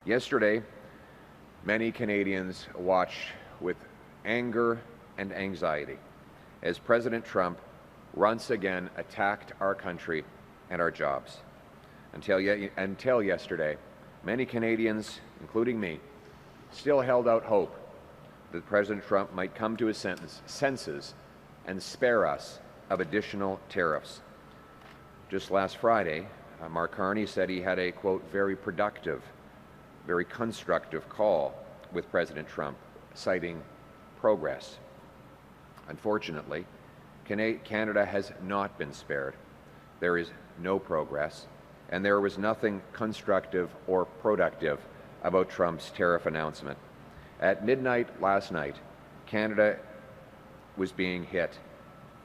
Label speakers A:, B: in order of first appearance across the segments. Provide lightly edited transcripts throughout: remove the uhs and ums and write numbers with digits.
A: Yesterday, many Canadians watched with anger and anxiety as President Trump once again attacked our country and our jobs. Until yesterday, many Canadians, including me, still held out hope that President Trump might come to his senses and spare us of additional tariffs. Just last Friday, Mark Carney said he had a, quote, very productive, very constructive call with President Trump, citing progress. Unfortunately, Canada has not been spared. There is no progress, and there was nothing constructive or productive about Trump's tariff announcement. At midnight last night, Canada was being hit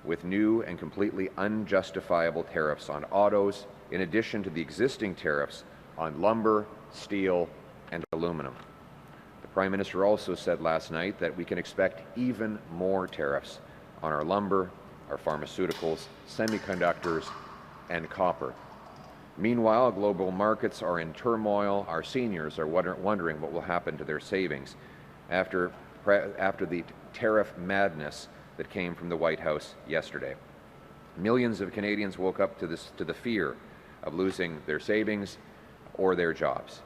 A: with new and completely unjustifiable tariffs on autos, in addition to the existing tariffs on lumber, steel, and aluminum. The Prime Minister also said last night that we can expect even more tariffs on our lumber, our pharmaceuticals, semiconductors, and copper. Meanwhile, global markets are in turmoil. Our seniors are wondering what will happen to their savings after the tariff madness that came from the White House yesterday. Millions of Canadians woke up to the fear of losing their savings or their jobs.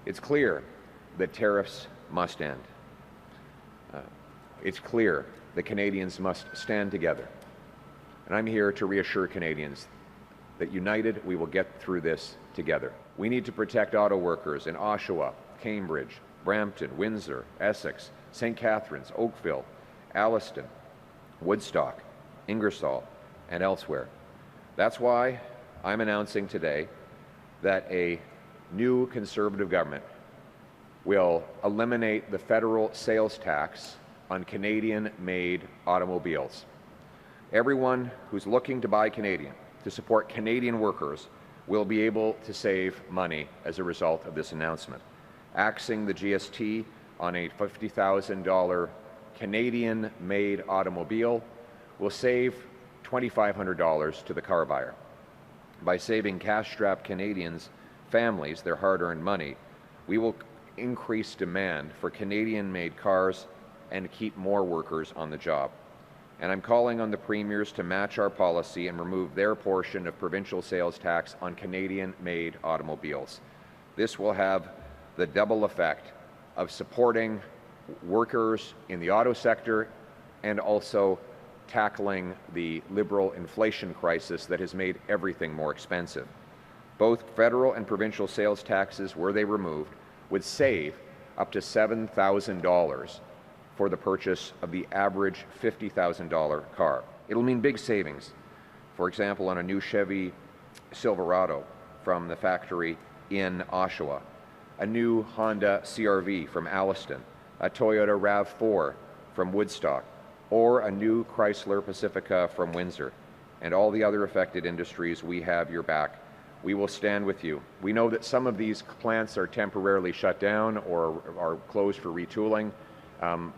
A: It's clear that tariffs must end. It's clear that Canadians must stand together. And I'm here to reassure Canadians that united we will get through this together. We need to protect auto workers in Oshawa, Cambridge, Brampton, Windsor, Essex, St. Catharines, Oakville, Alliston, Woodstock, Ingersoll, and elsewhere. That's why I'm announcing today that a new Conservative government will eliminate the federal sales tax on Canadian-made automobiles. Everyone who's looking to buy Canadian, to support Canadian workers, will be able to save money as a result of this announcement. Axing the GST on a $50,000 Canadian-made automobile will save $2,500 to the car buyer. By saving cash-strapped Canadians' families their hard-earned money, we will increase demand for Canadian-made cars and keep more workers on the job. And I'm calling on the premiers to match our policy and remove their portion of provincial sales tax on Canadian-made automobiles. This will have the double effect of supporting workers in the auto sector and also tackling the Liberal inflation crisis that has made everything more expensive. Both federal and provincial sales taxes, were they removed, would save up to $7,000 for the purchase of the average $50,000 car. It'll mean big savings. For example, on a new Chevy Silverado from the factory in Oshawa, a new Honda CR-V from Alliston, a Toyota RAV4 from Woodstock, or a new Chrysler Pacifica from Windsor. And all the other affected industries, we have your back. We will stand with you. We know that some of these plants are temporarily shut down or are closed for retooling,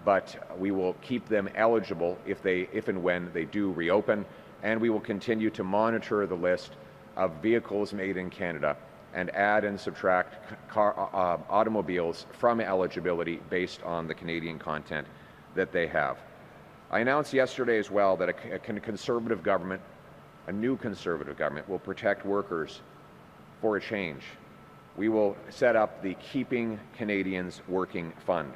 A: but we will keep them eligible if and when they do reopen, and we will continue to monitor the list of vehicles made in Canada and add and subtract automobiles from eligibility based on the Canadian content that they have. I announced yesterday as well that a Conservative government, a new Conservative government, will protect workers for a change. We will set up the Keeping Canadians Working Fund.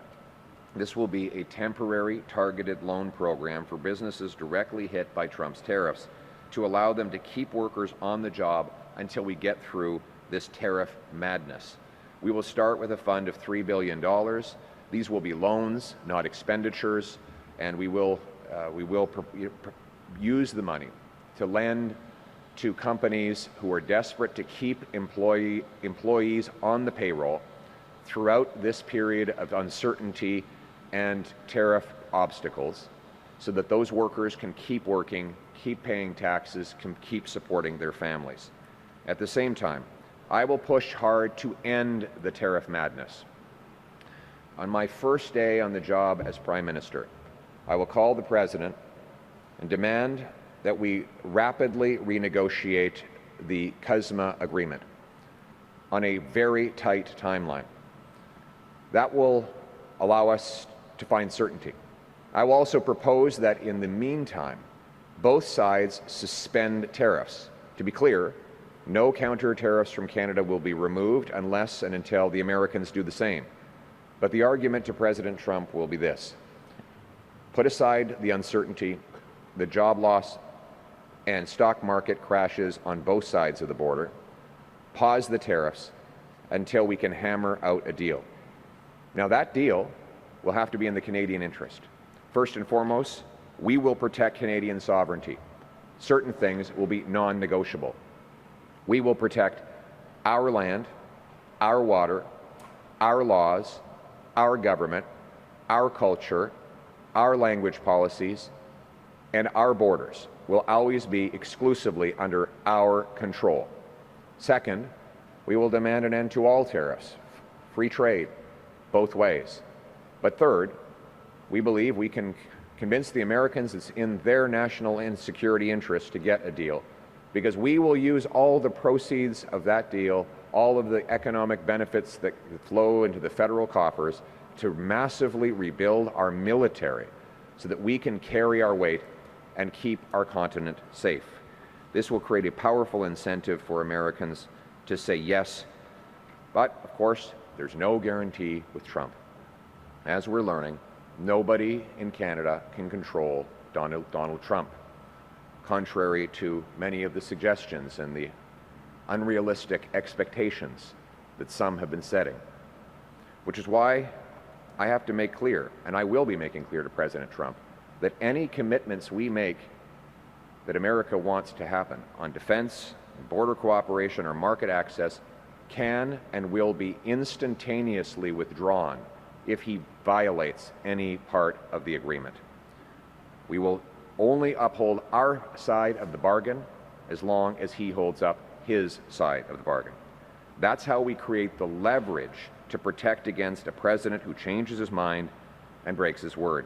A: This will be a temporary targeted loan program for businesses directly hit by Trump's tariffs to allow them to keep workers on the job until we get through this tariff madness. We will start with a fund of $3 billion. These will be loans, not expenditures, and we will use the money to lend to companies who are desperate to keep employees on the payroll throughout this period of uncertainty and tariff obstacles, so that those workers can keep working, keep paying taxes, can keep supporting their families. At the same time, I will push hard to end the tariff madness. On my first day on the job as Prime Minister, I will call the President and demand that we rapidly renegotiate the CUSMA agreement. on a very tight timeline. That will allow us to find certainty. I will also propose that in the meantime, both sides suspend tariffs. To be clear, no counter tariffs from Canada will be removed unless and until the Americans do the same. But the argument to President Trump will be this: put aside the uncertainty, the job loss, and stock market crashes on both sides of the border. Pause the tariffs until we can hammer out a deal. Now, that deal will have to be in the Canadian interest. First and foremost, we will protect Canadian sovereignty. Certain things will be non-negotiable. We will protect our land, our water, our laws, our government, our culture, our language policies, and our borders will always be exclusively under our control. Second, we will demand an end to all tariffs, free trade, both ways. But third, we believe we can convince the Americans it's in their national and security interest to get a deal, because we will use all the proceeds of that deal, all of the economic benefits that flow into the federal coffers, to massively rebuild our military so that we can carry our weight and keep our continent safe. This will create a powerful incentive for Americans to say yes, but of course, there's no guarantee with Trump. As we're learning, nobody in Canada can control Donald Trump, contrary to many of the suggestions and the unrealistic expectations that some have been setting. Which is why I have to make clear, and I will be making clear to President Trump, that any commitments we make that America wants to happen on defense, border cooperation, or market access can and will be instantaneously withdrawn if he violates any part of the agreement. We will only uphold our side of the bargain as long as he holds up his side of the bargain. That's how we create the leverage to protect against a president who changes his mind and breaks his word.